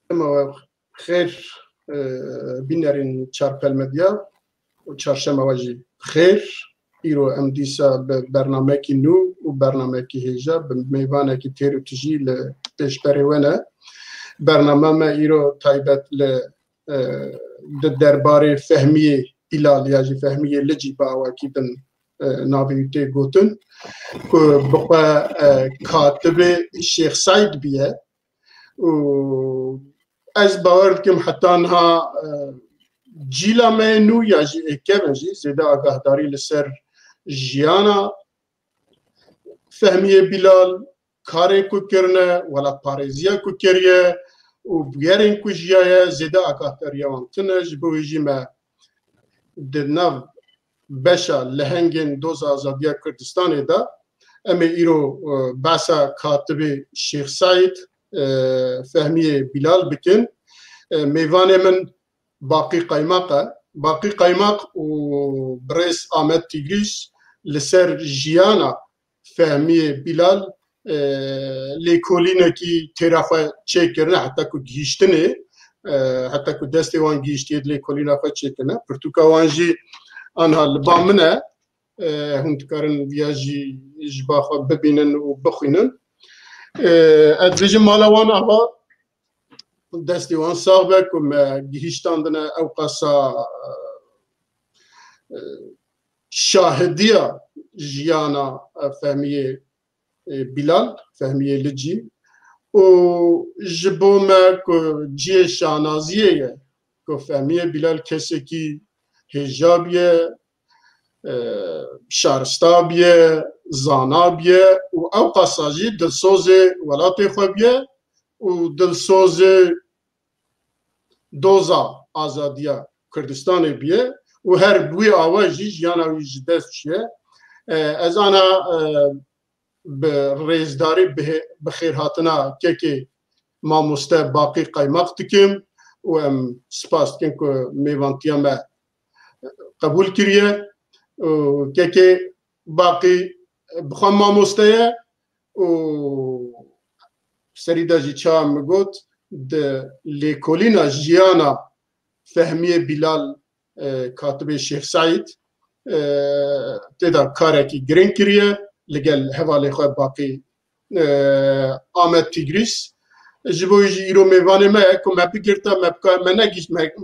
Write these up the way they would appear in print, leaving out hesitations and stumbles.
اما خیر بینرین چارپل مدیا و چهارشنبه واجی خیر ایرو ام دیسا به برنامه کی نو و برنامه کی هجا به میوانه کی تیرو تجی ل پیشبرونه برنامه ما ایرو تایبت ل درباره فهمیه ایلال یا جی فهمیه لجی باوا کی بن ناویته گوتن که بقى کاتب شیخ سعید بیه و از باور کم حتی انها جیلا منو یا جی اکیون جی زیده آگاهداری لسر جیانا فهمیه بیلال کاری کو کرنه ولا پارێزیە کو کریه و بگرین کو جیایه زیده آگاهداری وانتنه جبویجی ما دناو بشا لهنگین دوز آزادیا کردستان دا اما ایرو باسا کاتب شیخ سعید فهمیه بیلال بکن میوان من باقی قیماق و برس آمد تیگریش لسر جیانا فهمیه بیلال لیکولینه کی تیرافه چه کرنه حتی که گیشتنه حتی که دستی وان گیشتید لیکولینه فا چه کرنه پرتوکا وانجی آنها لبامنه هم تکارن ویاجی جباخا ببینن و بخوینن ادویجی مالوان آبا دستی وان صاحبه کم گیشتاندنه او قصا شاهدیه جیانا فهمیه بیلال فهمیه لجی و جبومه که جیه شانازیه که فهمیه بیلال کسی که هجابیه شارستابیه زانابیه و او قصاجی دلسوز ولاتی خوبیه و دلسوز دوزا آزادیا کردستان بیه و هر بوی آواجی جیانوی جدست چیه از آنا به ریزداری بخیر هاتنا که ما مسته باقی قیمق تکیم و ام سپاس کن که میوانتیا ما قبول کریه که باقی بخوام ما مسته و سریده جی چا مگوت ده لیکولینا جیانا فهمیه بیلال کاتب شیخ سعید تدا کاره کی گرین کریه لگل حوالی خواه باقی آمد تیگریس جبویجی ایرو میوانه ما که ما بگیرتا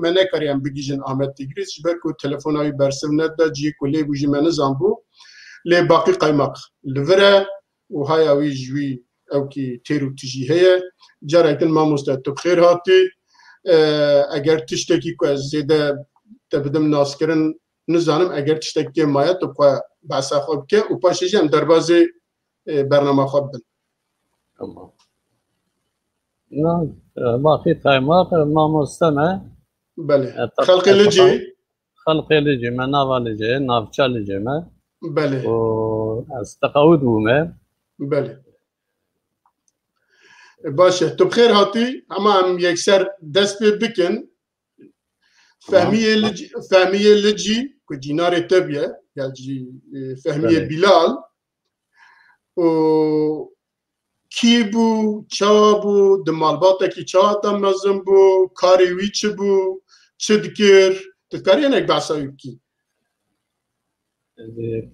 ما نکاریم بگیجن آمد تیگریس جبر که تلفونایی برسونت دا جی کلی بوجی من زنبو لی باقی قیمق لوره و های اوی جوی او کی تیرو تیجی هیه جاره ایتن ما مستطب خیر هاتی اگر تشتکی که از زیده تبدم ناس کرن نزانم اگر تشتکی مایه تو که بحثا خوب که و پاشیجی هم دربازه برنامه خوب بن نه باقی قیماق ما مستمع بله خلقی لجی ما ناوا لجی نافچا لجی ما بله و از تقاود بومه بله باشه تو بخیر هاتی اما هم یک سر دست بکن فهمیه لجی که جینار تبیه یا فهمیه بیلال و کی بو چا بو دمالباتا کی چا تم نظم بو کاری وی چه بو چه دکر تکاری یک بحثایی کی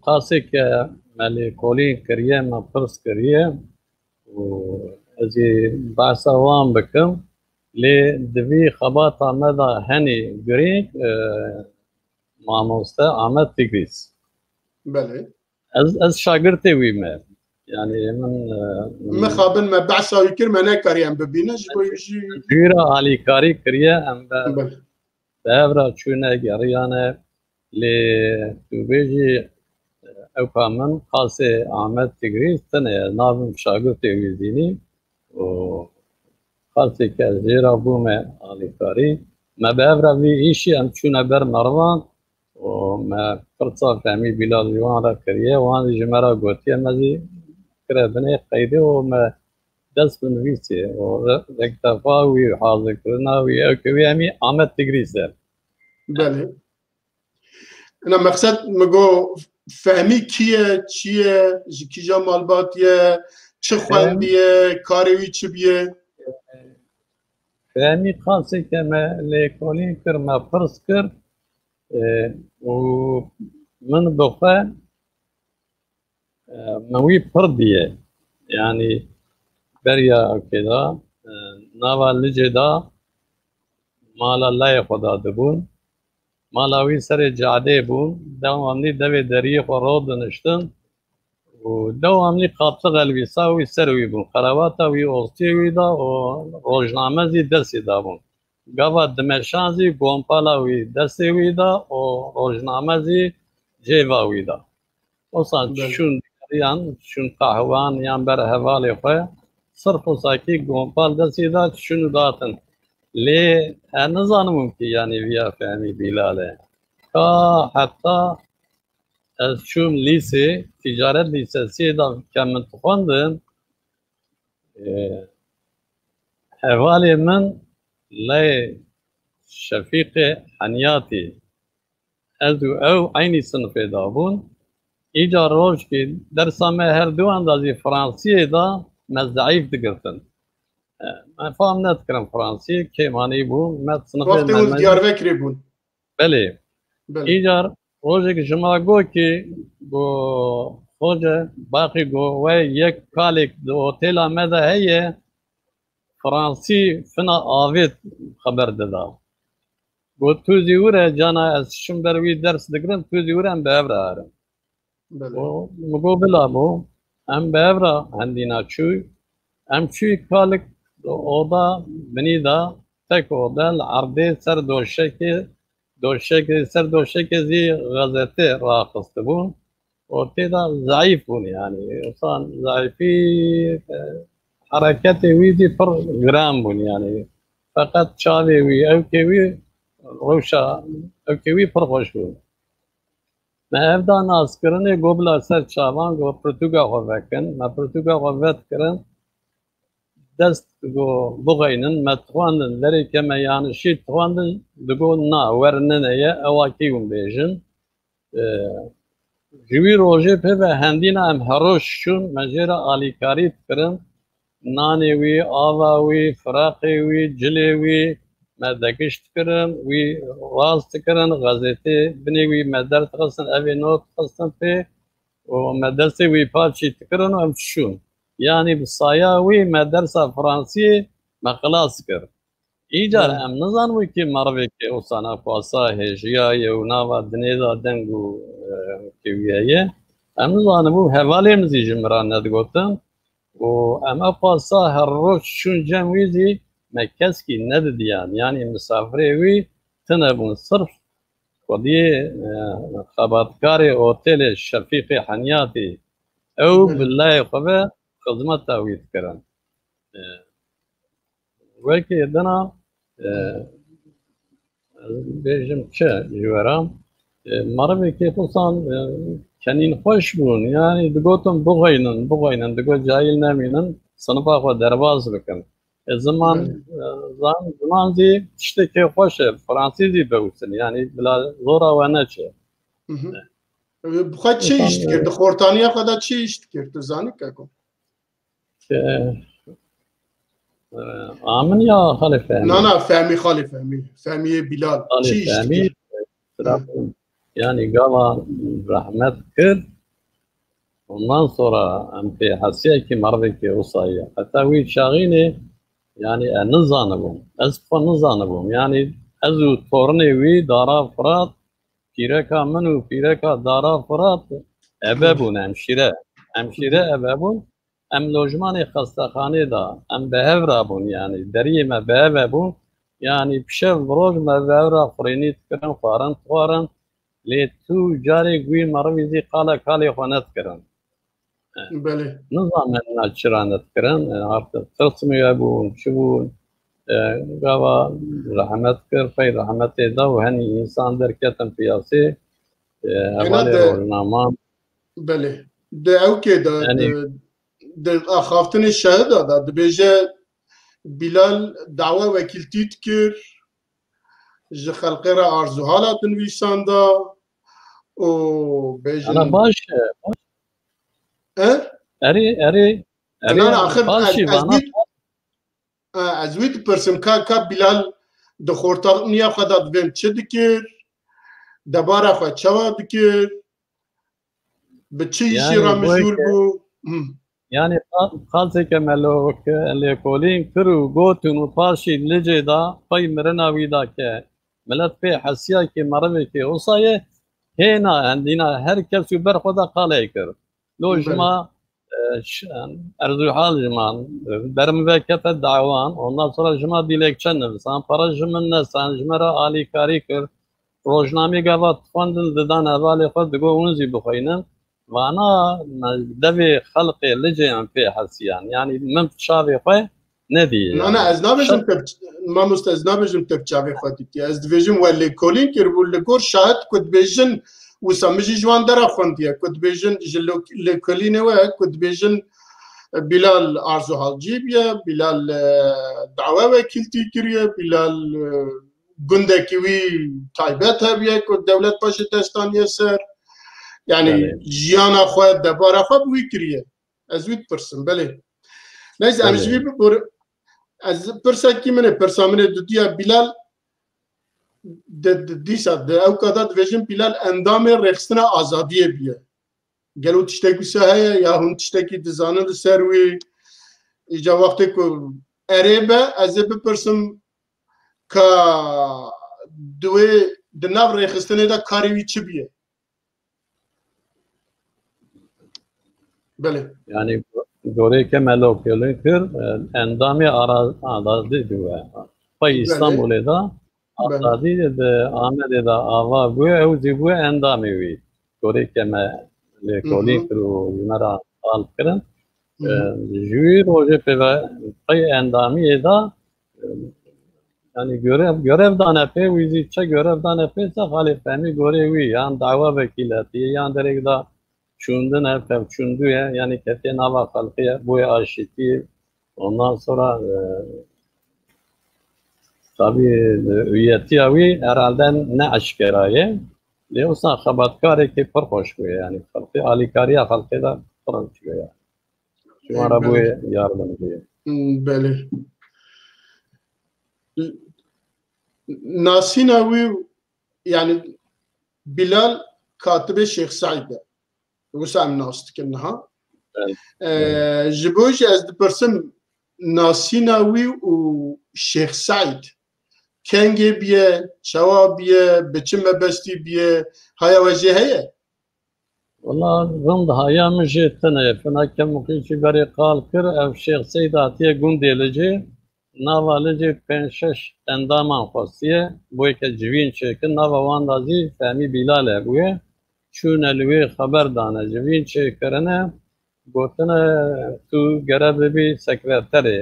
قاسی که مالی کولی کریه ما پرس کریه و ازی بحثا وان بکم لی دوی خبات آمده هنی گریک ماموسته آمد تیگریس بله از شاگرتی ویمه يعني من خابن ما بعثا يكر ما نكريم ببينش بيجي غير علي كاري كريا ام بابرا چونه گریانه لی تو بیجی او کامن خاصه آمد تگریز تنه نابم شاگرد تگریزینی و خاصه که زیرا بومه علي كاري ما بابرا وی ایشی ام چونه بر مروان و ما فرصه فهمی بلال جوان را کریه وان جمرا گوتیه مزی بني قيدي وما دس بنويسي واكتفاوي وحاضر كرناوي او كويامي عمد تقريسه بله انا مقصد مگو فهمی کیه چیه کی جمالباتیه چه خواندیه کاروی چه بیه فهمی خاصی که ما لیکولین کر ما پرس کر و من بخواه موی پردیه یعنی بریا کدا نوا لجدا مالا لای خدا دبون مالاوی سر جاده بون دوامنی دوی دریه خوراد نشتن و دوامنی قابط قلبی ساوی سروی بون خراباتا وی اوستیوی دا و روزنامه زی درسی دا بون گاوا دمشانزی گومپالا وی درسی وی دا و روزنامه زی جیواوی دا اصلا شون دیان شون قهوان یان بر حوالی خواه صرف و ساکی گومپال درسی دا شون داتن لی نظانمون که یعنی ویا فهمی بیلاله که حتی از شوم لیسه تجارت لیسنسی دا که من تخوندم حوالی من لی شفیق حنیاتی از او عینی صنفه دا بون ایجا روش که درسامه هر دو اندازی فرانسیه دا مزدعیف دگرتن من فهم نتکرم فرانسی که مانی بون مت صنفه وقتی اون دیاربکری بون بله ایجا روزی که شما گو که گو خوجه باقی گو و یک کالیک دو هتل آمده هیه فرانسی فنا آوید خبر دادا گو توزی وره جانا از شم بروی درس دگرم توزی وره هم به افره هرم مگو بلا بو هم به افره هندینا چوی هم چوی کالیک اودا بنی دا تک اودا العرضه سر سر دوشک زی غزته راقصت بون و تیدا ضعیف بون یعنی اصلا ضعیفی حرکت ویدی پر گرام بون یعنی فقط چاوی وی او که وی روشا او که وی پر خوش بون ما افدا ناس کرنه گوبلا سر چاوان گو پرتوگا خواه ما پرتوگا خواه کرن دست گو بغینن ما تخواندن داری که ما یعنی شید تخواندن دگو نا ورنن ایه اواکیون بیجن جوی روژه پی و هندینا هم هروش شون مجیره آلیکاریت کرن نانی وی، آوا وی، فراقی وی، جلی وی ما دکشت کرن وی راست کرن غزیتی بنی وی ما درد خستن اوی نوت خستن پی و ما درسی وی پاچی تکرن و هم شون یعنی بسایا وی ما درسا فرانسی ما خلاص کرد ایجار ام نزانوی که مروی که اوسانا پاسا هجیای و ناوا دنیدا دنگو کیویایه ام نزانمو حوالی مزی جمران ندگوتن و ام پاسا هر روز شون جمعیزی ما کسکی ندیدیان یعنی مسافری وی تنبون صرف ودی خبرکار اوتل شفیق حنیاتی او بالله خوبه خدمت تاوید کرن وکی دنا بیشم چه جوارم مربی که خصوصا کنین خوش بون یعنی دگوتم بغینن دگو جایل نمینن صنفا خو درواز بکن زمان زی işte که خوشه فرانسیزی بگوسن یعنی بلا زورا و نچه بخواد چه ایشت کرد؟ خورتانیه خدا چه ایشت کرد؟ زانی که کن؟ آمن یا خالی فهمی؟ نه فهمی خالی فهمی بلال چه ایشت کرد؟ yani gala rahmet kır ondan sonra amfi hasiye ki marve ki usaya hatta vi şagini yani nizanım azfa nizanım yani azu torne vi dara fırat pireka menu pireka dara fırat ebebun hemşire ebebun em lojmani hastakhane da em behevrabun yani derime behevabun yani pişev roj me behevra frenit kırın faran لی تو جاری گوی مرویزی قاله کالی خوانت کرن بله نظام نچرانت کرن artık تصمیه بون چه بون گاوا رحمت کر پی رحمت دا و هنی انسان در کتن پیاسی حوالی روزنامه بله ده او که ده آخافتن شهد دا ده بیجه بلال دعوه وکیلتیت کر جه خلقه را ارزوها تنویسانده و بیجن انا باشه اری نه آخر ازويت برسم كا بلال دخورتال نيا خدات بين تشدكر دبارا خو تشوا دكر بتشي شيرا مشغول بو يعني خالصي كمالوك اللي كولين كرو غوتون وطاشي لجي دا باي مرنا ويدا ك ملت في حسيا كي مرمي كي وصايه هنا عندنا هركس يبر خدا قال يكر لو جما ارزو حال جما درم وكت دعوان ondan sonra جما dilekçen san para jmen san jmara ali karikir روزنامه gavat fondin didan evali xod go unzi bخينا وانا دبي خلقي لجي في حسيان يعني من شافي خوي ندي انا ازنابجم ما مستزنابجم تبچاوي خدتي از ديفيجن ولا كولين كيربول لكور شاهد كنت بيجن وسامجي جوان درا خونتيا كنت بيجن جلو لكولين و كنت بيجن بلال ارزو حالجيبيا بلال دعوه وكيلتي كريا بلال گندكيوي تايبتها بيا كنت دولت باش دستانيه سر يعني جيانا خو دبارا خو بويكريه ازويت برسم بله نايز امجبي بور از برسا كي من برسا من دديا بلال ديسا او كذا فيجن بلال اندام رخصنا ازاديه بيه قالوا تشتكي سهيا يا هم تشتكي دزانن سروي اجا وقت كو اريبه از برسم كا دوي دناف رخصنا دا كاريوي تشبيه بله يعني دوره كمالوك يلكر اندامي آزادی دوه پای استانبول دا آزادی ده آمده دا آوا بوه او زیبوه اندامی وی دوره کمالوکی کرو مرا آل کرن جوی روژه پای اندامی دا yani görevdan epey wizi çe görevdan epeyse hali fehmi görevi yani dava vekileti yani direkt da çundun efem çundu ya yani kete nava halkıya bu aşiti ondan sonra tabi üyeti avi herhalde ne aşkerayı Leosa xabatkare ki par hoş bu yani halkı alikariya halkı da falan çıkıyor yani. Şu ara bu yardım ediyor. Bele. ناسيناوي يعني بلال كاتب الشيخ سعيد وسام ناست كنها جبوج از برسم ناسيناوي والشيخ سعيد كانجي بيه شوا بيه بچم بستي بيه هيا وجه هيا والله ضمن هيا مجيتنا فانا كم مقيشي بري قال كر او الشيخ سعيد اتيه قندي لجي ناوا لجی پنجشش اندامان خواستیه بوی که جوین چکن ناوا وان دازی فهمی بیلاله بوی چون الوی خبر دانه جوین چکرنه گوتنه تو گرب بی سکرتری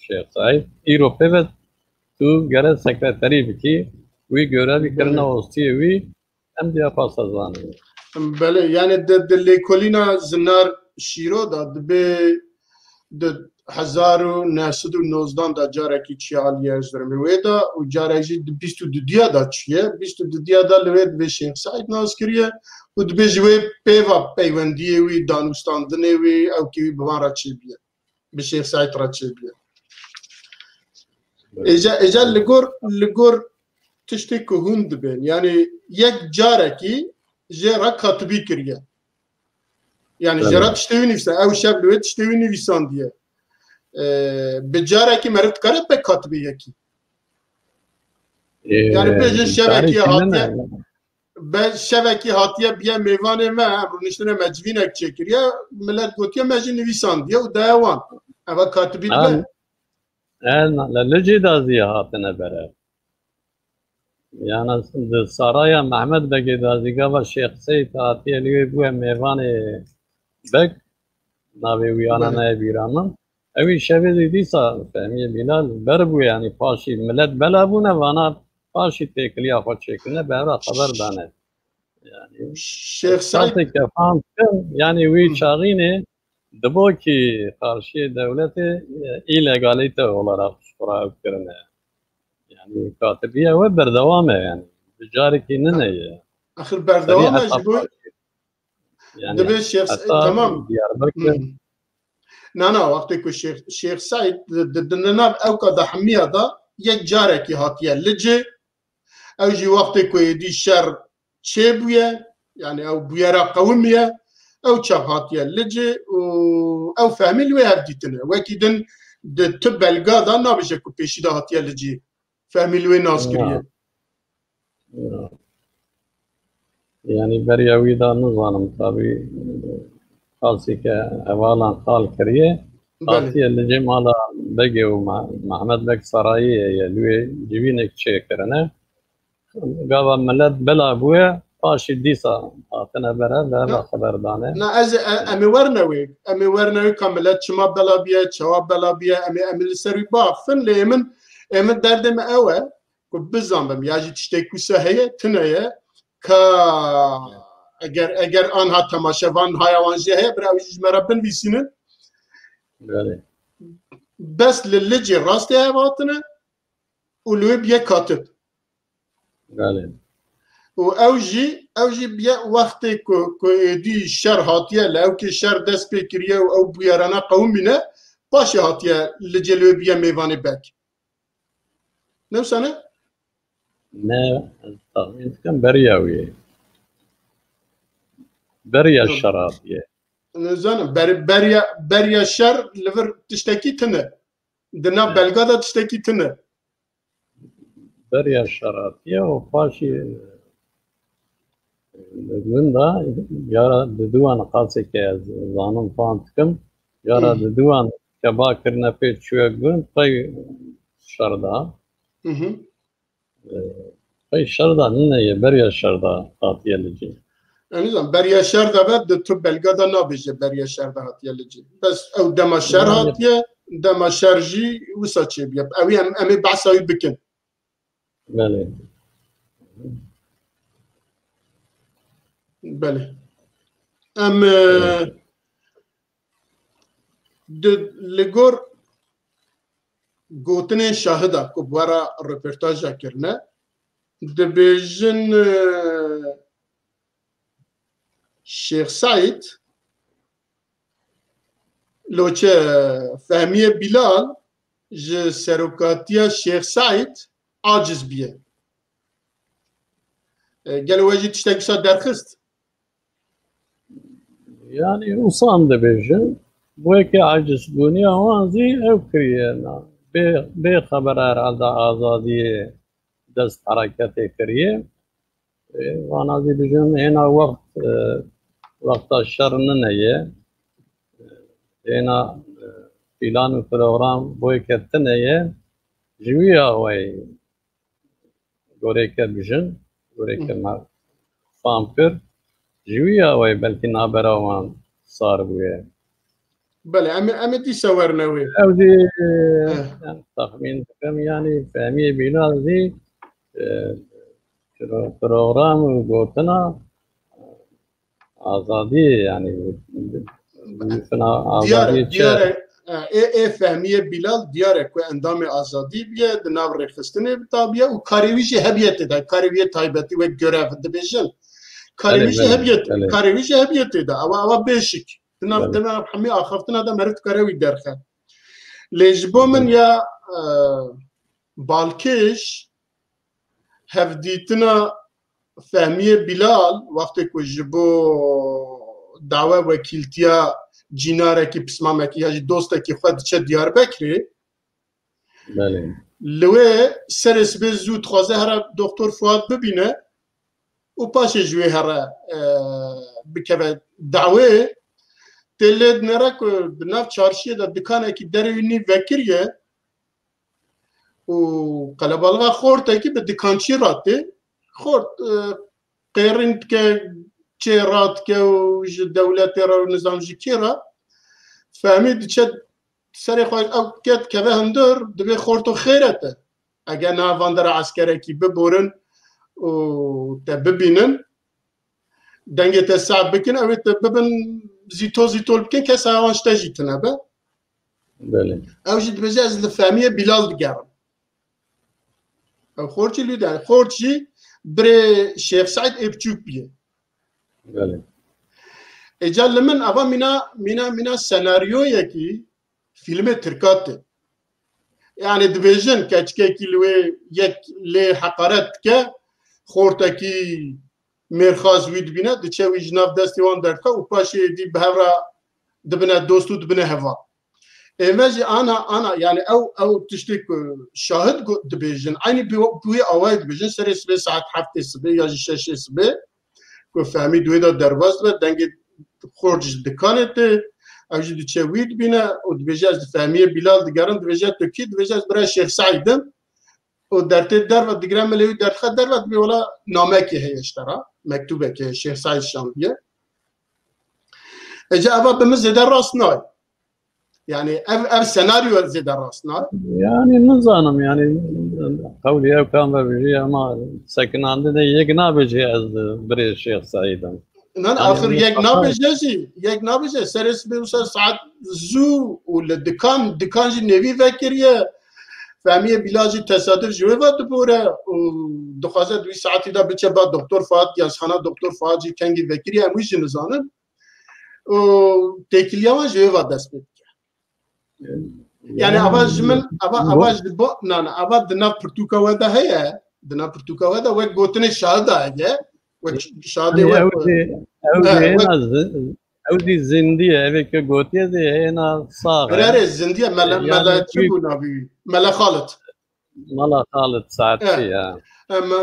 شیخ سعید ایروپی و تو گرب سکرتری بکی وی گربی کرنه وستیه وی هم دیا پاس ازانه بله یعنی دلی کلینا زنار شیرو داد به 1919 دا جارکی چیالیه ازدرمی ویدا و جارکی 22 دا چیه 22 دا لوید به شیخ سعید ناز کریه و دبی جوی پیوا پیوندیه وی دانوستاندنه وی او کیوی بوان را چی بیه به شیخ سعید را چی بیه ایجا لگور تشتی که هند بین یعنی یک جارکی جرا کاتبی کریه yani جرا تشتوی نویسه او شب لوید تشتوی نویسان دیه بجاره کی مرد کرد به کاتبی یکی yani بجن شبکی هاتیه به شبکی هاتیه بیا میوان ما رو نشتنه مجوینک چکریه ملت گوتیه مجن نویسان دیه و دایوان اما کاتبی به لجی دازیه هاتنه بره yani saraya Mehmet Bey dazیگاه و شیخ سید هاتیه لیوی بوه میوان بگ ناوی ویانا نه بیرامن اوی شبه دیسا فهمی بلال بربو yani پاشی ملت بلابونه وانا پاشی تکلیه خود شکلنه بهره خبر دانه yani Şeyh Said yani وی çağine dbo ki karşı devleti illegalite olarak şura kirne yani katibiye ve berdavame yani ticareti ne ya ahir berdavame bu yani debe Şeyh tamam نه وقتی که شیخ سعید دنناب او که دحمیه دا یک جاره که هاتیه لجه او جی وقتی که دی شر چه بویه یعنی او بویه را قومیه او چه هاتیه لجه او فهمی لوی هف دیتنه وکی دن تب بلگا دا نابشه که پیشی دا هاتیه لجه فهمی لوی ناز کریه یعنی بریاوی دا نظانم طبی خاصی که اولا خال کریه هاتیه لجه مالا بگی و محمد بگ سرایی لوی جوینک چه کرنه گاوا ملت بلا بویه پاشی دیسا آتنه بره و خبر دانه نه از امی ورنوی کاملت چما بلا بیه چواب بلا بیه امی لسروی بافن لیمن امن دردم اوه که بزنبم یاجی تشتیکو سهیه تنهیه که اگر آنها تماشاوان هایوانجی هیه براویجیج مربن بیسینن بس للجی راستی هیواتنه ولوی بیه کاتب و اوجی بیا وقتی که دی شر هاتیه لو که شر دست بکریه و او بیارانا قومینه باشه هاتیه لجلو بیا میوانی بک نوسانه؟ نه تخمین کم بریاویه بریا شر هاتیه نزانم بریا شر لور تشتکی تنه دنا بلگادا تشتکی تنه بریا شر هاتیه و پاشی لگوندا یارا دوان قاسی که از زانم فانت کم یارا دوان که با کرنه پیش چوه گون پای شردا پای شردا نه یه بریا شردا هاتیه لجی نظام بریا شر دا بعد تو بلگادا نابیشه بریا شر دا هاتیه لجی بس او دما شر هاتیه دما شر جی وسا چه بیا اوی امی بحثایی بکن بله بله لگور گوتن شاهده که بارا رپورتاجا کرنه دبیجن شیخ سعید لوچه فهمی بلال جه سروکاتیا شیخ سعید عاجز بیه گلو وجه تشتاقسا درخست yani usan dibêjin wekî acizbûnî wan zî ew kiriye bê xeber herhalde azadiyê dest hereketê kiriye wan zî bijin hêna wexta şer nineye hêna pîlan û program boyke tineye ji wî ya wê gorêke bijin gorêke me fam kir ji wî ya wê belkî nabera wan sar bûye بله امی دیسا ورنوی ew jî taxmîn dikim yanî fehmiyê Bilal zî program û gotina azadiyê yanî diyare fehmiye Bilal diyare ku endamê azadî biye di nav rêxistinê bitabiye û karê wî jî hebiyetê de karê wî taybetî wek görev dibêjin karê wî jî hebiyetê de ewa bêşik dina hemî axaftina de meriv dikare wî derxe lê ji bo min ya balkêş hevdîtina fehmiye Bilal wextê ku ji bo dawe wekîltiya cînarekî pismamekî ya jî dostekî xwe diçe Diyarbekirê li wê serê sibê zû dixwaze here Doktor Fuad bibîne û paşê ji wê here bikeve dawê tê lê dinêre ku di nav çarşiyê de dikanekî derê wî nîv vekiriye û qelebalga xortekî bi dikançî ratê xort qêrîn dike çê radike û ji dewletê re û nizam jî kê re fehmî diçe serê xwe ew ket keve hindir divê xort û xêre te eger navan de re eskerekî biborin û te bibînin dengê te seb bikin ew ê te bibin zîtol bikin kesa wan ji te jî tune be ew jî dibêje ez li fehmiyê Bilal digerim ew xort jî lû de xort jî birê Şêx Saîd ê biçûk biye اجال من اوا منا سناریویه کی فیلم ترکاته يعني دبيجن كاتشكي لوي يك لي حقارت ك خورتكي مرخاز ويد بينا دتشوي جناف داستيوان دركا وباشي دي بهرا دبنا دوستو دبنا هفا ماجي انا يعني او تشتك شاهد دبيجن عيني بوي اوايد دبيجن سري سبي ساعات حفتي سبي يا شاشي سبي كو فهمي دويدا درواز دنگ خورج دكانت اوجي دتشويد بينا ودبيجاز فهميه بلال دقارن دبيجاز تركي دبيجاز برا شيخ سعيد ودرت الدرب دقرام اللي درخ الدرب ولا نامكي هي اشترى مكتوبه كي شيخ سعيد الشامبيه اجا ابا بمز درسنا يعني اف سيناريو زي درسنا يعني نظام يعني قولي كان بيجي ما سكن عندنا يقنا بيجي بري الشيخ سعيد نان اخر يك نابجي سرس بيوصل ساعات زو ولا دكان جي نبي فكريه فهميه بلاجي تصادف جوه دبوره ودخازه 2 ساعات دا بچبا دكتور فات يا خانه دكتور فات جي كانجي فكريه مش نزانن و تكليا جوه دست يعني اواز من اواز بو نانا اواز دنا برتوكا ودا هي دنا برتوكا ودا وقوتني شاده هي وشاده اودي زنديه هيك قوتيه زي هنا صاغه غير الزنديه ملا تشوفوا نبي ملا خالد ساعتي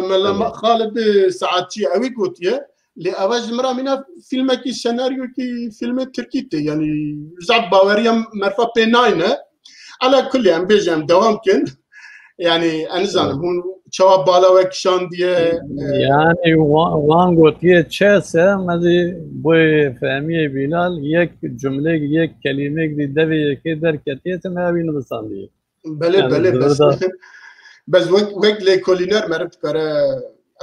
ملا خالد ساعتي اوي قوتيه لأواج مرا منا فيلم كي سيناريو كي فيلم تركي يعني زعب باوريا مرفا بيناينه على كل يعني بيجام دوام كن يعني انا زانم هون جواب بالا وكشان دي يعني وان قوتيه تشاسه مزي بو فهميه بلال يك جمله يك كلمه دي دبي كدر كتيت ما بين بساندي بله بس وقت لي كولينر مرت كره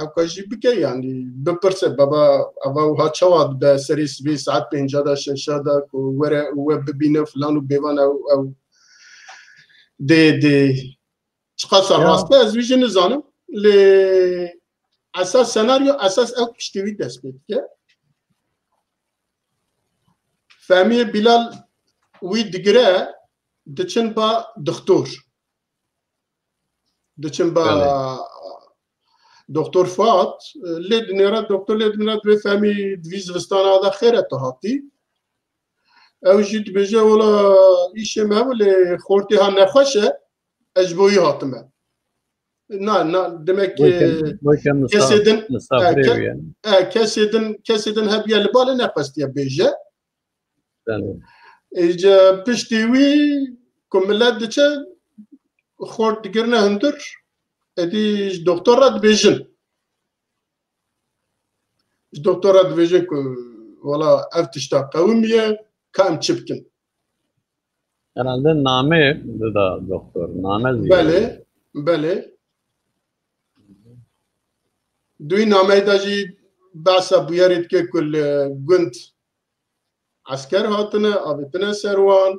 اوكاجي بكي يعني بپرسه بابا اوا چواد به سریس 20 ساعت 50 دا 60 دا وره و ببینه فلان و بیوان او دي تقصر راسته از ویژه نزانم ل اساس سيناريو اساس او كشتوي دسبت که فهمي بلال وي دقرا دچن با دكتور دچن با دكتور فات لید نرا دكتور لید نرا دو فهمي دویز وستان هذا خيرت هاتي او جيت بجا ولا ايش ما ولا خورتي ها نخوشه اجبوي هاتمه نا demek kesedin هبيا لبال نقص يا بيجا اجا بشتوي كملات دچه خورت دقرنا هندر ادي دكتورات بيجن دكتورات بيجن ولا افتشتا قوميه كام تشبكن herhalde name da doktor name ziyaret. Bale دوی نامه داجی باسا بیارید که کل گند عسكر هاتنه آبتنه سروان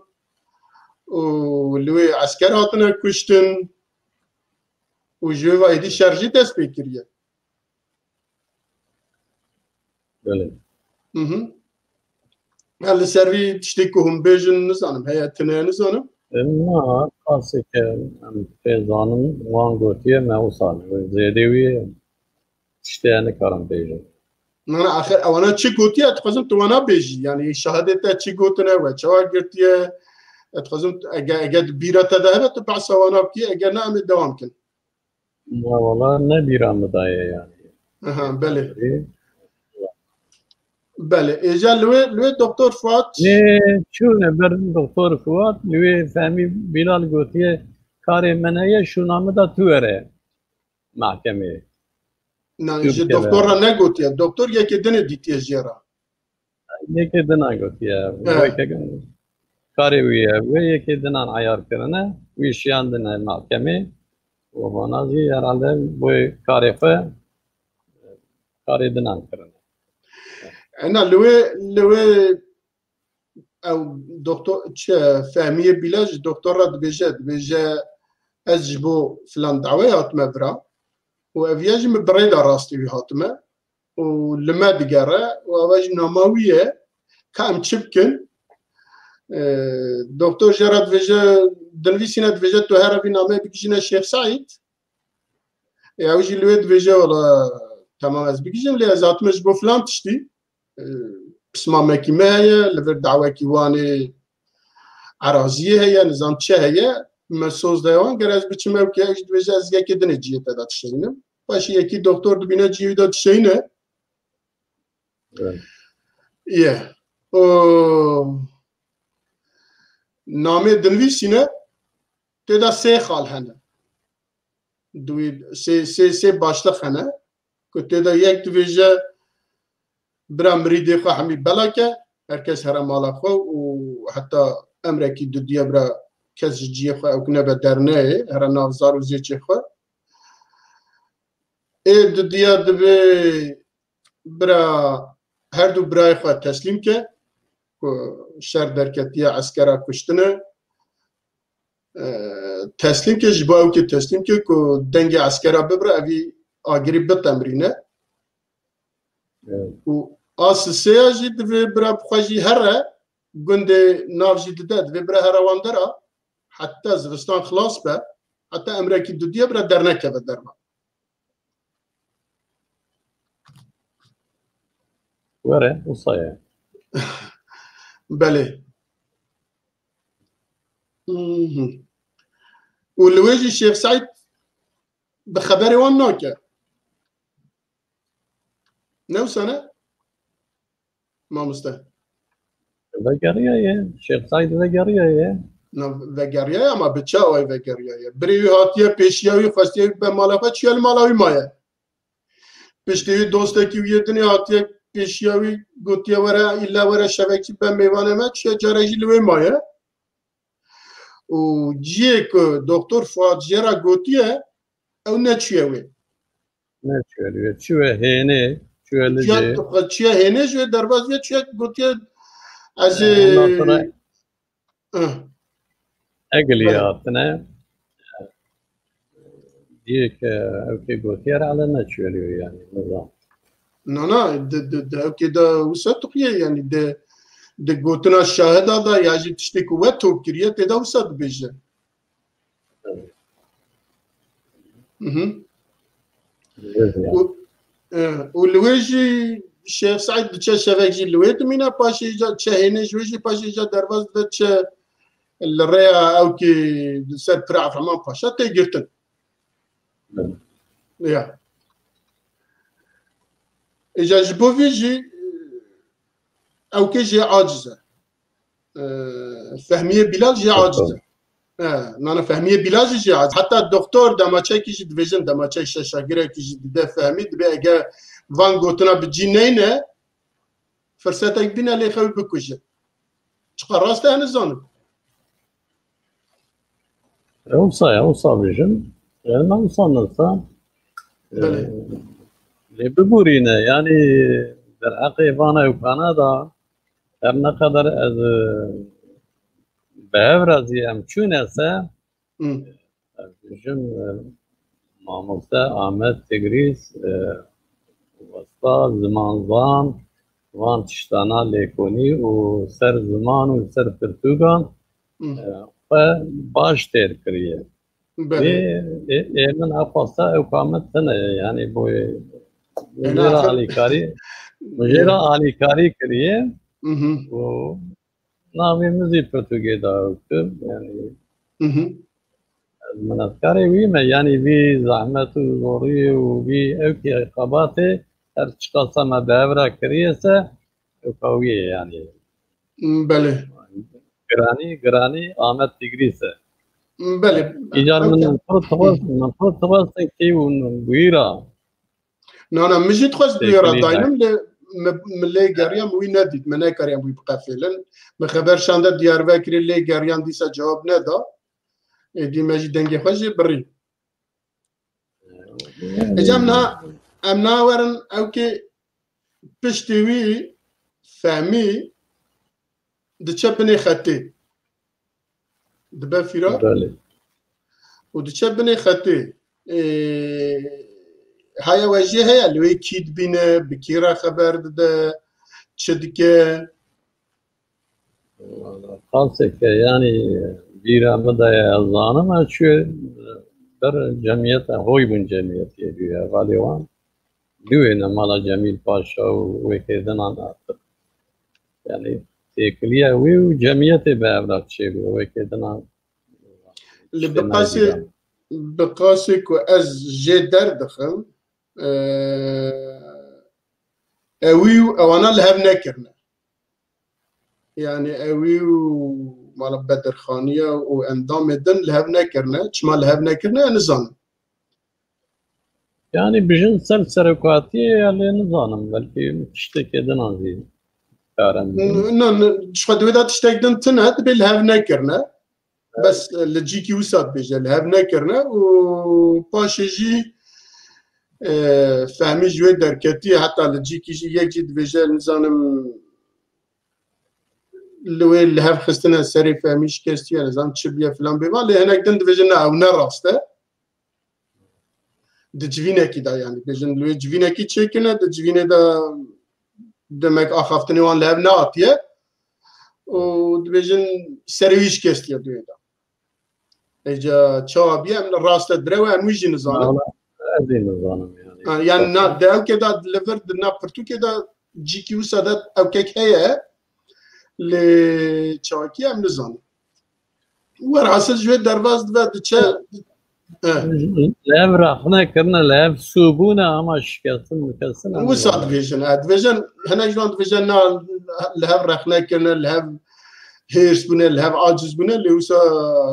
و لوی عسكر هاتنه کشتن و جوه ایدی شرجی دست بکریه بله هل سروی تشتی که هم بیجن نزانم هیتنه نزانم ما خاصه که پیزانم وان گوتیه موسانه و زیدویه تشتي كارم بيجي انا اخر او انا تشي قوتي اتخزم تو انا بيجي يعني شهادتها تشي قوتنا وشوا قلتي اتخزم اجد بيرة تذهبت تبع سوانا بكي اجا نعم الدوام كن لا والله نبيرة مضايا يعني اها بله اجا لوي دكتور فؤاد شو نبر دكتور فؤاد لوي فهمي بلال قوتي كاري منايا شو نامدا توره محكمه نانجي دكتور نقول يا دكتور يك دنا ديتي جيرا يك دنا قلت يا كاري ويا يك دنا عيار كرنا ويشيان دنا المحكمة وبنازي herhalde bu كاري دنا كرنا أنا لوي أو دكتور فهمية بلاج دكتورة بيجا أجبو فلان دعوات مبرا وأفياج مبريدة راستي بهاتمه ولما دقارة وأواج نموية كام تشبكن دكتور جراد فيجا دنفيسينا فيجا تو هرا في نامه بيجينا الشيخ سعيد يا وجي الويد فيجا ولا تمام از بيجينا لي ذات مش بفلان تشتي بسما ماكي مايا لفر دعوه كيواني عرازيه هي نظام تشه هي مسوز ديوان جراز بيچمه كي اج فيجا از يكي دنجيه تدا تشينه باشي يكي دكتور دبينا جيو دا تشينه yeah نامه دنویسینه تدا سه خال هنه دوی سه باشلق هنه که تدا یک دویجه برا مریده خو همی بلاکه هرکس هر مالا خو و حتی امرکی دو دیا برا کس جیه خو او کنه به درنه هر نافزار و زیچه خو ای دو دیا دوی برا هر دو برای خو تسلیم که شر درکتیه عسکرا کشتنه تسلیم که جباو که تسلیم که دنگ عسکرا ببره اوی آگری بتمرینه و آس سیاجی دوی برا بخواجی هره گنده نافجی دده دوی برا هره واندره حتی زوستان خلاص به حتی امریکی دو دیه برا درنکه به درما وره وصايا بله واللويجي الشيخ سعيد بخبري ونوكا نو سنة ما مستهل ذكريا الشيخ سعيد ذكريا وگریه اما به چه آوی وگریه بریوی هاتیه پیشیوی خواستی به مالافه چیل مالاوی مایه پشتیوی دوسته که ویه دنی هاتیه پیشیوی گوتیه وره ایلا وره شوکی به میوانه ما چیه جارجی لوی مایه و جیه که دکتر فواد جیرا گوتیه او نه چیه وی نه چیه چیه هینه چیه لجه چیه هینه جوی درواز وی چیه گوتیه از اقلياتنا ديك اوكي قوتير على ناتشوريو يعني نظام لا ده كده وسطقيه يعني ده قوتنا الشاهدة ده يجب تشتي قوات توكرية ده وسط بيجه والويجي الشيخ سعيد بتشا شافكجي الويت مينا باشي جا تشاهيني جويجي باشي جا درواز ده تشا الريا او كي سر برا فرمان باشا تيجرتن يا اجا جبوفيجي او كي جي عاجزه فهميه بلال جي عاجزه انا فهميه بلال جي عاجزه حتى الدكتور دماچي كي جي ديفيجن دماچي شاگره كي جي ده فهمي دبي اجا فان غوتنا بجينينه فرصتك بينا لي خو بكوجه تقراست انا زانو اوصى فيجن ما وصلنا لببورينا يعني در عقيبانا وكندا هرنا قدر از بهورازي امچون اسا جم ماموستا احمد تگریس وستا زمانزان وان تشتانا لیکونی و سر زمان و سر پرتوگان و باش تیر کریه من اقواستا اقامت تنه يعني بوي مجرى عالي كريه و نامي مزي برتغي دا يعني من أذكاري ويما يعني في زحمة وضوري وفي أوكي عقاباتي هرشقصة ما بابرا كريسة وقوية يعني بله قراني آمد تقريسة بله إيجار من نفرط تواصل كي ونبويرا انا مجي تخص بيرا داينم ملي قريم وي نديت منا قريم وي بقى فعلا ما خبر شاندا ديار بكري لي قريم ديسا جواب ندا دي ماجي دنگي خوجي بري اجامنا امنا ورن اوكي بشتوي فهمي دچبني خطي دبا فيرا ودچبني خطي هاي وجهه اللي كيد بينا بكيرا خبر ده شدكه خاصة يعني بيرا مدى الظانم أشيو بر جمعية هوي من جمعية يجوية غاليوان دوينا مالا جميل باشا وكيدن عن يعني تيكليا ويو جمعية بأبراد شيء وكيدن عن اللي بقاسي كو أز جدر دخل أويو أو أنا اللي هبنا كرنا يعني أويو مال بدر خانية وأندام الدن اللي هبنا كرنا شما اللي هبنا كرنا نظام يعني بجن سركاتي اللي نظام بلكي تشتكي دنازي شو دويدا تشتكي تنهد باللي هبنا كرنا بس اللي تجيكي وسط بيجي اللي هبنا كرنا وباشي فهمي جوي دركتي حتى اللي تجيكي يجي بيجي نظام اللي هف خستنا سري فهميش كستي نظام تشبيه فلان بيبالي هناك دند بيجينا أو نراسته دجفينا كده يعني بيجن لو جفينا كي تشيكنا دجفينا دا دمك أخافتني وان لهب ناتيه ودبيجن سرويش كستي دويدا إجا تشابيه من الراس دروا أمويجي نظام هذه نظام يعني نا ده كده دليفر دنا برتو كده جيكي وسادات أو كيك هي لتشاكي أم نظام وراسل جوي درباز دبا تشا لعب راحنا كرنا لعب سوبونا أما شكلتنا مكسنا وصاد فيجن هنا جوان فيجن لعب راحنا كرنا لعب هيرس بنا لعب عاجز بنا اللي وصا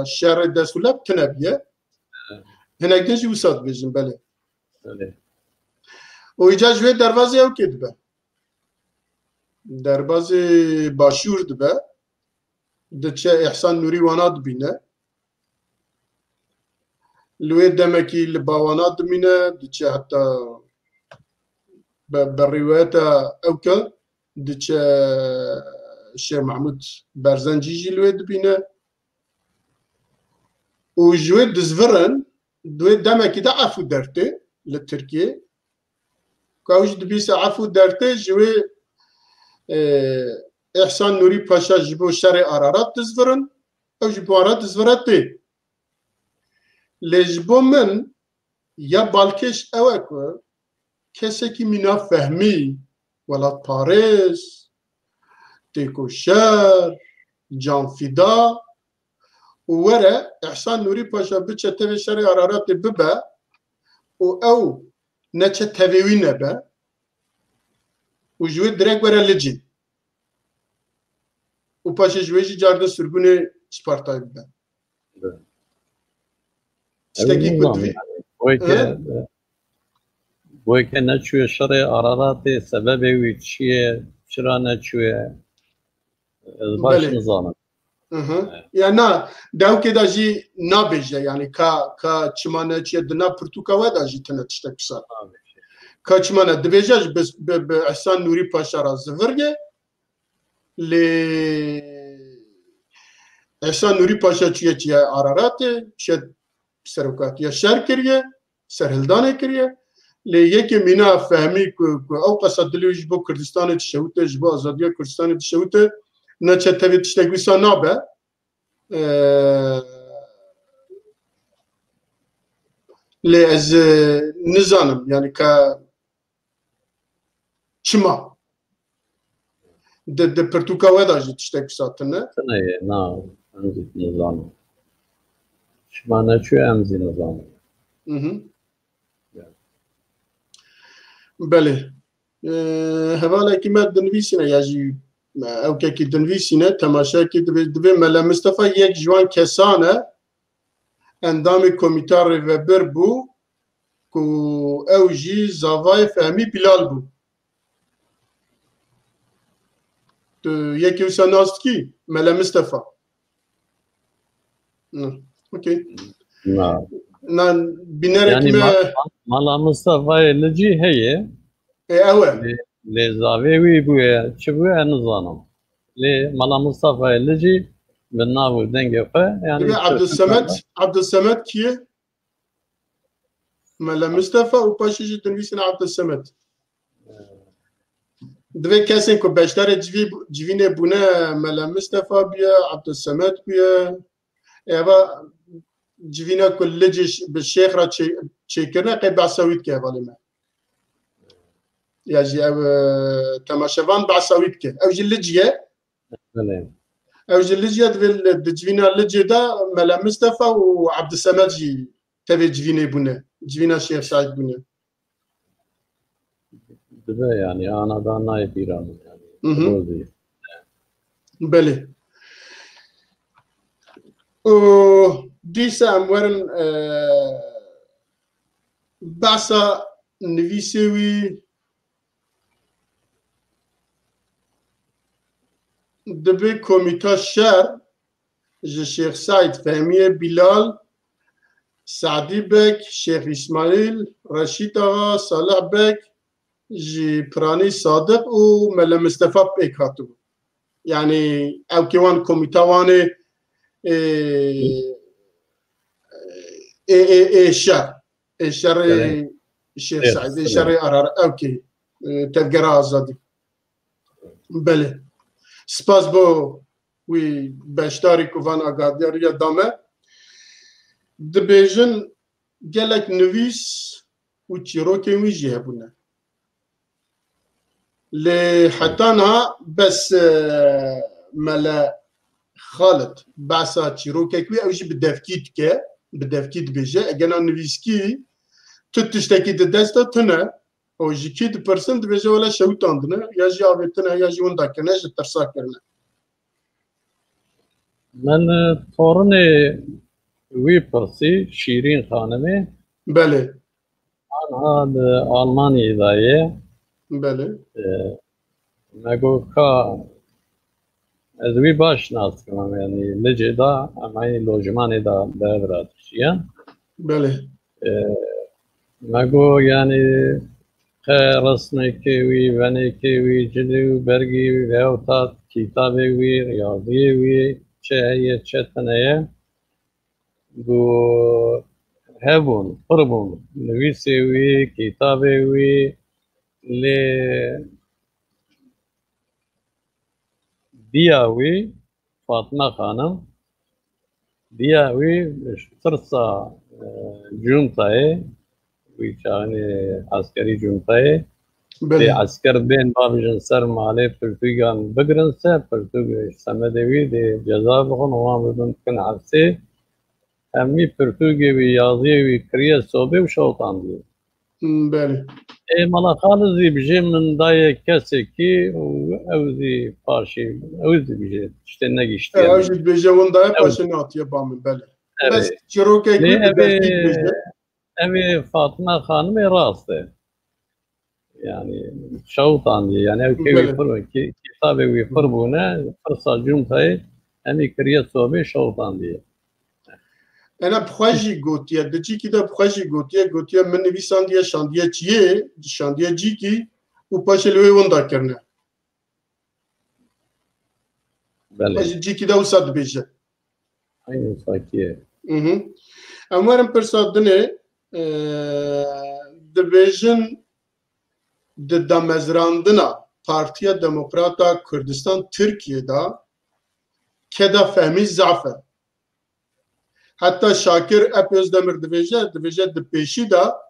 الشارع داس ولا بتنابيه هنا جنجي وصاد فيجن بله ويجا جوي دروازه او كدبه دروازه باشور دبه دتشا احسان نوري واناد بينه لوي دمكي الباوانات منه دتشا حتى بالرواية اوكا دتشا الشيخ محمود برزنجيجي لوي دبينه وجوي دزفرن دوي دمكي دا عفو درتي للتركيا كاوش دبيس عفو درتي جوي احسان نوري باشا جبو شارع ارارات دزفرن او جبو ارارات دزفرتي لجبو من یا بالکش اوه که کسی که مینا فهمی ولاد پاریس تیکوشر جان فیدا وره احسان نوری پاشا بچه تاوی شر عرارات ببه و او نچه تاویوی نبه و جوی درک وره لجی و پاشا جویجی جارده سرگون سپارتای ببه ويكا نتشوي شري قراراتي سببي ويتشيه شرا نتشوي باش نظام يعني داو كده جي نابجه يعني كا تشمانه تشي دنا برتوكا ودا جي تنتشتك صار كا تشمانه دبيجاج بس باحسان نوري باشا راز زفرجه ل احسان نوري باشا تشي قراراتي شد سرکات یا شر کریه سرهلدانه کریه لی یکی مینا فهمی که او قصد دلیوش با کردستان تشوته جبا آزادی کردستان تشوته نچه تاوی تشتگویسا نابه لی از نزانم یعنی که چما ده پرتوکا ودا جی تشتگویسا تنه نه انزید نظانم شما نچوی امزی نظام بله هوالا کی ما دنویسینه یا جی او که دنویسینه تماشا کی دبی ملا مصطفی یک جوان کسانه اندام کمیته ریوبر بو کو او جی زاوای فهمی بلال بو تو یکی وسناست کی ملا مصطفی اوكي نعم بنرك يعني مالا مصطفى اللي هي اوه لزاوي بويا شبويا نظام لي مالا مصطفى اللي بالناو دنقفه يعني عبد الصمد كي مالا مصطفى وباشي تنويسنا عبد الصمد دوی کسی که بیشتر جوینه بونه ملا مصطفی بیا عبدالصمد بیا ایوا جوینه که لجش به شیخ را چه کرنه قیب بعصاوید که اولی من یا جی او تماشوان بعصاوید که او جی لجیه او جی لجیه دوی جوینه لجیه دا ملا مصطفی و عبدالصمد جی تبی جوینه بونه جوینه شیخ سعید بونه يعني أنا ضاناي بيران يعني بله و دیسا امورن بحثا نویسوی دبی کمیتا شهر جه شیخ سعید فهمیه بلال سعدی بک شیخ اسماعیل رشید آقا صالح بک جي براني صادق و ملا مصطفى بيكاتو يعني او كيوان كوميتاواني الشر الشيخ سعيد الشر ارار اوكي تذكرها ازادي بله سپاس بو وي باشتاري كوفان اگادير دامه دبيجن گلك نويس و چيروكي وي جهبونه لحتانها بس ملا خالد بعثا تشيروكي او جي بدفكيت بيجا اجانا نويسكي تتشتكي دستا تنا او جي كيد برسنت بيجا ولا شوتاندنا يا جي اويتنا يا جي وندا كنا جي ترسا كرنا من طورني وي برسي شيرين خانمي بله هذا ألماني إذاية بله مگو که از وی باش ناس کنم یعنی لجه دا امایی لوجمانی دا برات شیان بله مگو یعنی رسمی که وی ونی که وی جلی و برگی وی اوتاد کتاب وی ریاضی وی چه هیه چه تنیه گو هبون قربون نویسی وی کتاب وی ل دیاوی فاطمه خانم دیاوی ترسا جونتای وی چانی عسکری جونتای دی عسکر بین بابجن سر مالی پرتوگان بگرن سه پرتوگ سمدوی دی جزا بخون وان بدون کن عبسی همی پرتوگی وی یازی وی کریه صوبه و شوطان دی بله مالا خالصی بجی من دای کسی کی اوزی پاشی اوزی بجی işte نگیشتی اوزی بجی اون دای پاشی ناتیه بامن بله بس چروکه کی بدفید بجی امی فاطمه خانم راسته yani şautan diye yani ev kevi fırın ki kitabı evi fırbune fırsa cumtayı emi kriye sobe şautan diye انا بخواجي گوتيه دجي كده بخواجي گوتيه من نویسان ديه شانديه چيه شانديه جي کی و پاشلوي وندا کرنه بله جي كده وساد بيجه aynı sakiye امرم پرسادنه دبيجن د دمزراندنا پارتیا دموکراتا کردستان ترکیه دا کدا فهمی ضعفه حتی شاکر اپ özdemir dibêje di pêşî da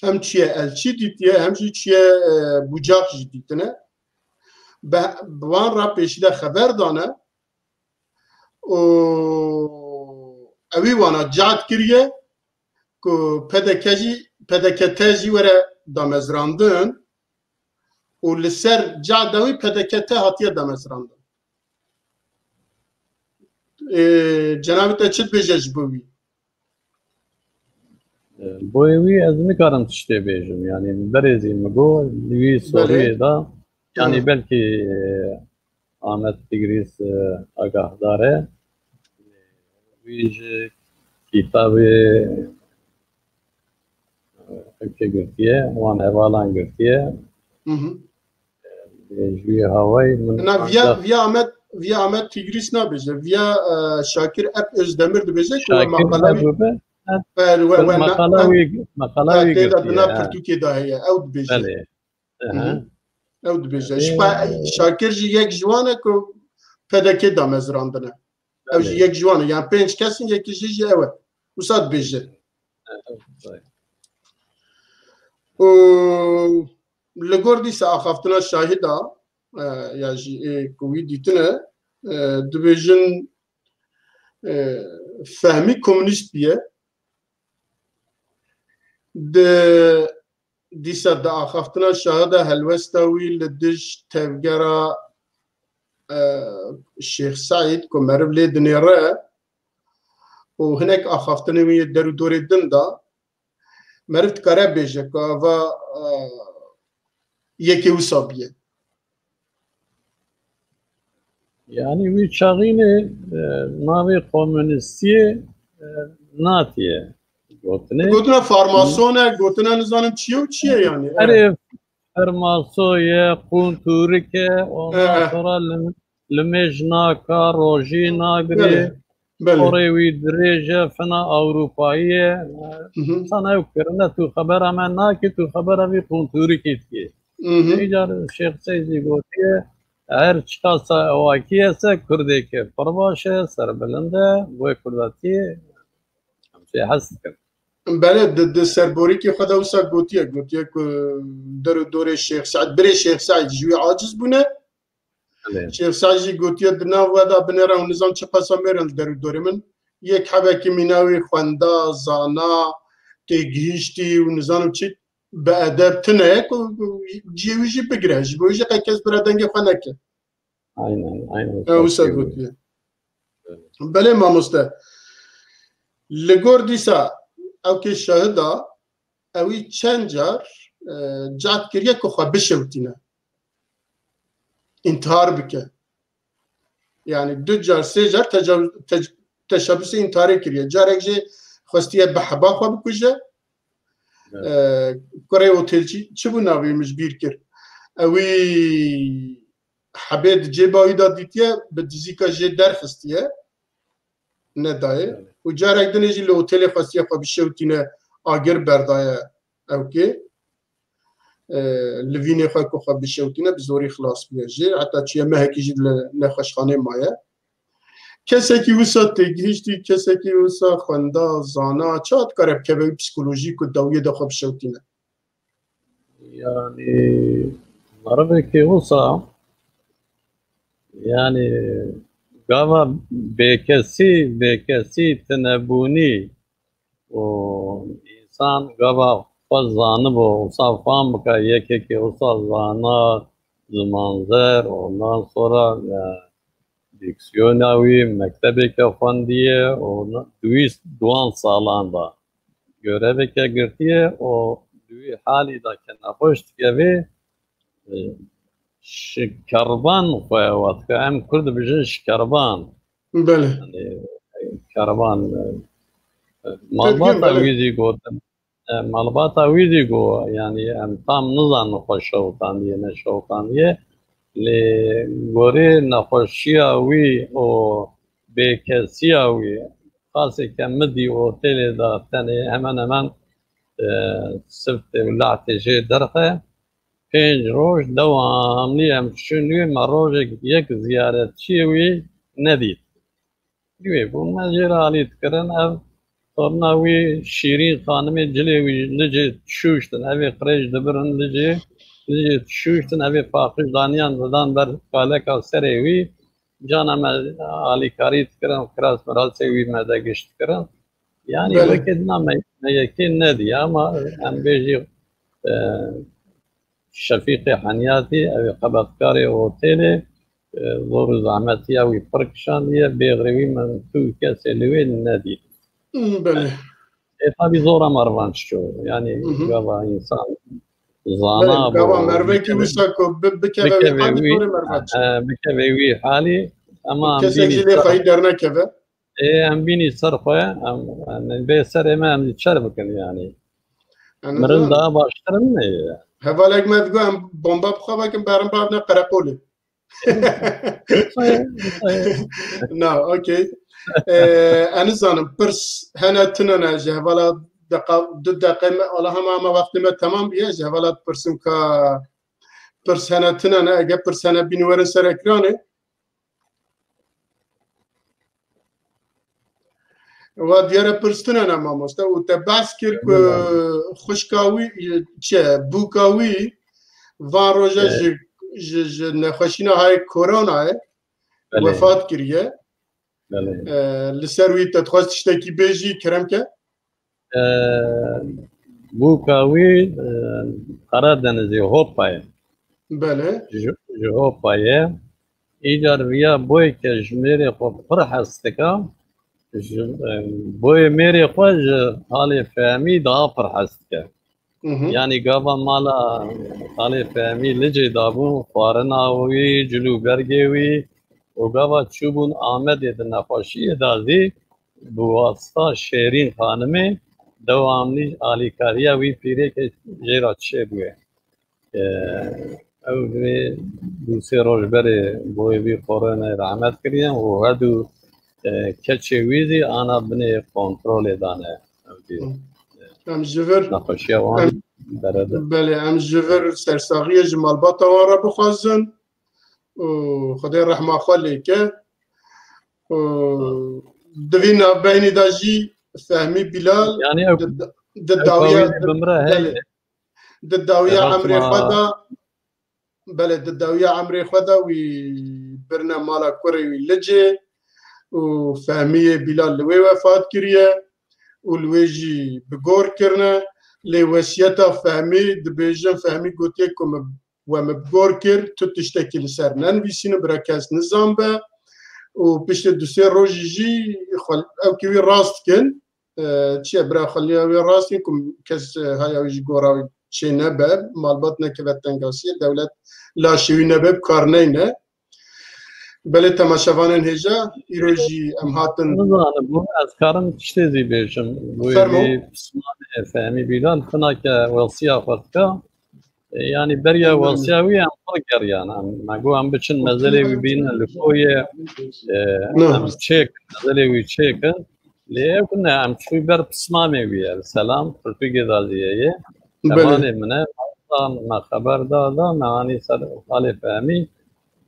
hem çiye elçî dîtiye hem jî çiye bucak jî dîtine bi wan ra pêşî de xeber dane û evî wana cad kiriye ku PDKT jî were damezrandin û li ser cada wî PDKT hatiye damezrandin Cenab-ı Te çit bêje ji bo wî? Bo wî ez nikarim tiştê bêjim yani berêzî min got wî soriyê da yani belkî Ahmet Tigris agahdar e wî ji kitabê evke girtiye wan hevalan girtiye ji wî hawayê min via Ahmet Tigris nabêje via Şakir Ep Özdemir dibêje ku maqala wî têda bina pirtûkê da heye ew dibêje ew dibêje Şakir jî yek ciwan e ku pedekê da mezrandine ew jî yek ciwan e yani 5 kesin yekî jî ew e wisa dibêje û li gor dîsa axaftina şahîda ya jî ku wî dîtine dibêjin fehmî komünîst biye di dîsa di axaftina şahîda helwesta wî li dij tevgera Şeyh Saîd ku meriv lê dinêre û hinek axaftinê wî der û dorê din da meriv dikare bêje ku ava yekê wisa biye yani wî çaxînê navê komünîstiyê natiye gotina farmason e gotina nizanim çi û çi ye yani erê fermasoye qûntûrike ondan sonra li mêj naka rojî nagirê orê wî dirêje fina Ewropayî ye sana ew kirine tu xebera me nakî tu xebera vî qûntûrikê dikê îcar Şeyh Seydî gotiye her çiqasa ewakî hese Kurdêke pir baş e serbilind e wê kurdatiyê em jê hez dikin Belê di serborîkê xwe de wisa gotiye ku der û dorê Şeyh Saîd birê Şeyh Saîd ji wî aciz bûne Şeyh Saîd jî gotiye di nav we da binêre û nizam çi qasa mêrin li der û dorê min yek hebekî mînawê xwenda zana têgihîştî û nizanim çi bi edeb tune ku ciyê wî jî bigire ji bo wî jî qey kes bire dengê xwe neke wisa gotiye belê mamoste li gor dîsa ew kê şahida ew wî çend car cehd kiriye ku xwe bişewtîne intihar bike yani du car sê car teşebbüsê intiharê kiriye carek jê xwestiye bi heba xwe bikuje kurê otelçî çi bû navê min ji bîr kir ew wî hebê di cêba wî da dîtiye bi dizîka jê derxistiye nedaye û carek dinê jî li otelê xwestiye xwe bişewtîne agir berdaye ew kê li vînê xwe ku xwe bişewtîne bi zorî xilas biye jê heta çiye mehekî jî li nexweşxanê maye kesekî wisa têgihîştî kesekî wisa xwenda zana çi dikare bikeve wî psikolojîk û dawiyê de xwe bişewtîne yani merivekê wisa yani gava bêkesî tinebûnî û însan gava xwe zanibû wisa fam bike yekekê wisa zana zimanzer ondan sonra diksiyona wî mektebeke xwendiye û duan salan da göreveke girtiye û di wî halî da ke nexweş dikeve şikerban xwe we dike em Kurd dibêjin şikerban kerban malbata wî jî gotin malbata wî jî got yani em tam nizanin xwe şewtandiye ne şewtandiye lê gorê nexweşiya wî û bêkesiya wî xaseke midî otelê da tenê hemen hemen siftê û lehtê jê derxe 5 roj dewamlî em çûn wê me rojek yek ziyaretçiyê wî nedît wê bû me jê re alî dikirin ev torna wî Şîrîn xanimê cilê wî licê tişûştin evê qirêj dibirin licê tişûştin evê paqij daniyan didan ber kaleka serê wî cana me alîkarî dikirin kiras mirasê wî me de giş dikirin yani wekê dina me yekê nedî ama em bêjî Şefîqê Henyatî evê xebatkarê otelê zor û zehmetiya wî pir kişandiye bêxirî wî min tu kesê li wê nedît tabii zor ama revanş yani gava insan zana gava mervekî wisa ku bikeve wî halî ama kesek jî lê xwedî dernekeve em bînî ser xwe em bê serê me em çer bikin yani mirin daha baştirin ne hevalek me digo em bomba bixwekin berin bavne Qereqolê na okey em zanim pirs hene tinene ji hevala du deqê me ala hema me wextê me temam biye ji hevala pirsim ka پرسنتنا نه اگه پرسنه بینورن سر اکرانه و دیاره پرستنا نه ماموستا و تبعث کرد که خوشکاوی چه بوکاوی وان روژه نخوشینا های کرونا وفات کریه لسروی تدخواست تشتکی بیجی کرم که بوکاوی قرار دنزی هوپایه بله هوپایه ایجار ویا بوی که جمیری خوب پر هستکا بوی میری خوش حالی فهمی دا پر هستکا یعنی گاوا مالا حالی فهمی لجی دابون فارناوی جلو برگوی و گاوا چوبون آمد د نخوشی دازی بواسطه شیرین خانمه دوامنی آلیکاریا وی پیره که جیرات شه بوه او دو سه روز بره بوی بی قرآن رحمت کردیم و هدو کچه ویزی آنا بنی کنترل دانه ام جور نخوشی وان برده بله ام جور سرساقی جمال باتا وارا بخوازن و خدای رحمه خالی که دوینا بینی داجی فهمی بلال یعنی دداویه عمری خدا بله دداویه عمری خدا وی برنا مالا کوری وی لجه و فهمی بلال لوی وفات کریه و لویجی بگور کرنه لی وسیعتا فهمی دبیجن فهمی گوتیه کم و مبگور کر تو تشتکی لسر ننویسینه برا کس نظام به و پشت دو سه روزی جی او کیوی راست کن چیه برا خلیاوی راست کن کم کس هایاویش گوراوی چه نبه مالبات نکوت تنگاسیه دولت لاشوی نبه کارنه نه بله تماشاوانن هجا ایروژی ام هاتن نزانه بو از کارم تشتیزی بیشم بوی فهمی بیلال فنا که وصیه خودکا يعني بريا وصياوي عن فرقر يعني ما جو عم بتشن مزلي بين لكويه عم تشيك مزلي ويتشيك ليه كنا عم شوي بر بسمامي ويا السلام فرتوجي دازيه تمام من ما خبر دا معاني سال خالي فهمي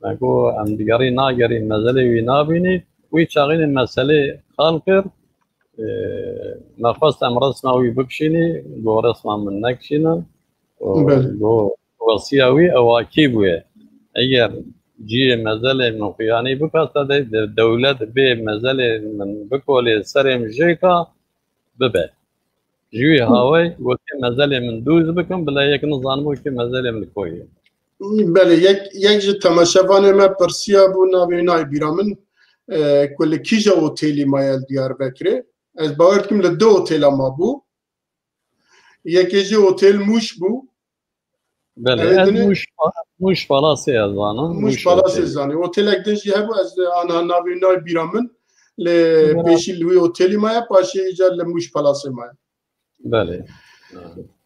ما جو عم بيقري ناقري مزلي وينابيني ويشاغين المساله خالقر ما خاص امرسنا ويبكشيني جو رسما من نكشينا وصياوي او اكيبوي اگر جي مزله من قياني بكاستا دولة بي مزله من بكولي سرم جيكا ببه جوي هاوي وكي مزله من دوز بكم بلا يك نظامو كي مزله من كوي بله یک جه تماشاوانه ما پرسیا بو ناوینای بیرامن کل کیجا اوتیلی مایل دیار بکره از باور کم لدو اوتیلا ما بو یکی جه اوتیل موش بو بله از موش پالاسی از آنم موش پالاسی از آنم اوتیل اکدنجی هبو از آنها ناوینای بیرامن پیشی لوی اوتیلی مایا پاشی ایجا لموش پالاسی مایا بله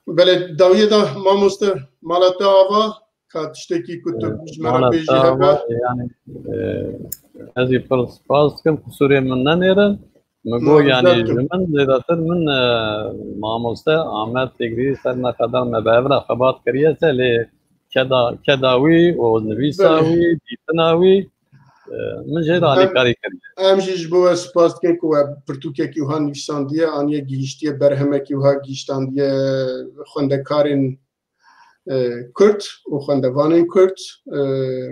بله داویه دا ما مستر مالاتا آوا کاتشتکی کتب جمرا بیجی هبا يعني هذه فرص كم سوريا من نيرن مگو يعني من زیادتر من ماموسته آمد تگری سرنا قدر مبادر خبات کریه سلی کداوی و نویساوی دیتناوی من جد علی کاری کریه. امجیش بو سپاس که کو پرتوکه کی وها نویساندیه آنیه گیشتیه برهمه کی وها گیشتاندیه خوندکارین کرد و خوندوانین کرد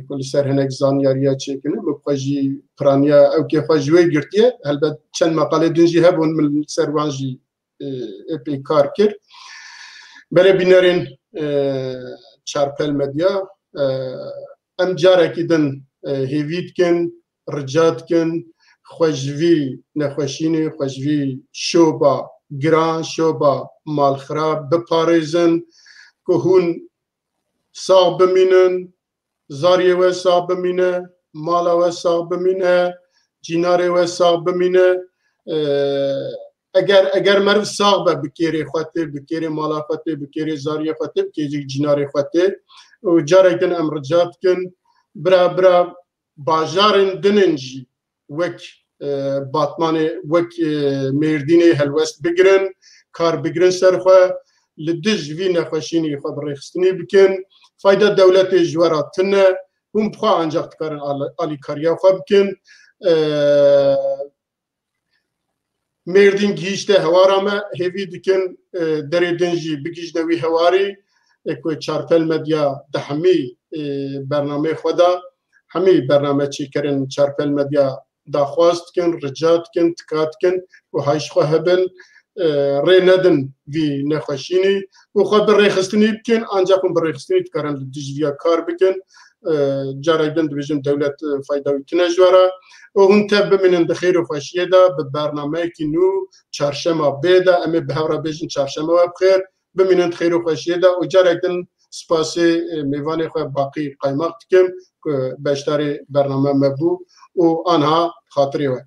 کلی سر هنگ زانیاریا چکنه بخواجی پرانیا او که خواجوی گرتیه البته چند مقاله دنجی هبون من سروانجی اپی کار کرد برای بینرین چارپل مدیا ام جاره که دن هیوید کن رجات کن خوشوی نخوشینی خوشوی شوبا گران شوبا مال خراب بپاريزن كهون صاغ بمينن زاريه و صاغ بمينه مالا و صاغ بمينه جيناري و صاغ بمينه اگر مرد صاغ بكيري خاطر بكيري مالا خاطر بكيري زاريه خاطر بكيري جيناري خاطر و جاركن امرجات كن برا باجارن دننجي وك باتمان وك مرديني هلوست بگرن کار بگرن سرخوا لدج وی نخوشینی خبر خستنی بکن fayda devleti jwara tine hum bixwe ancak dikarin alîkariya xwe bikin mêrdîn gihîşte hewara me hêvî dikin derê din jî bigîjne wî hewarî ku çarpel medya di hemî bernameyê xwe da hemî bernameçîkerên çarpel medya daxwaz dikin rica dikin tika dikin û heyş xwe hebin rê nedin vî nexweşînî û xwe bi rêxistinî bikin ancak hûn bi rêxistinî dikarin li dijî kar bikin carek din dibêjim dewlet fayda wî tune jwara û hûn tev bimînin di xêr û xweşiyê de bi bernameyekî nû çarşema bê de em ê bi hev re bêjin çarşema we bixêr bimînin di xêr û xweşiyê de û carek din spasê mêvanê xwe baqî qaymaq dikim ku beşdarê bername me bû û anha xatirê we.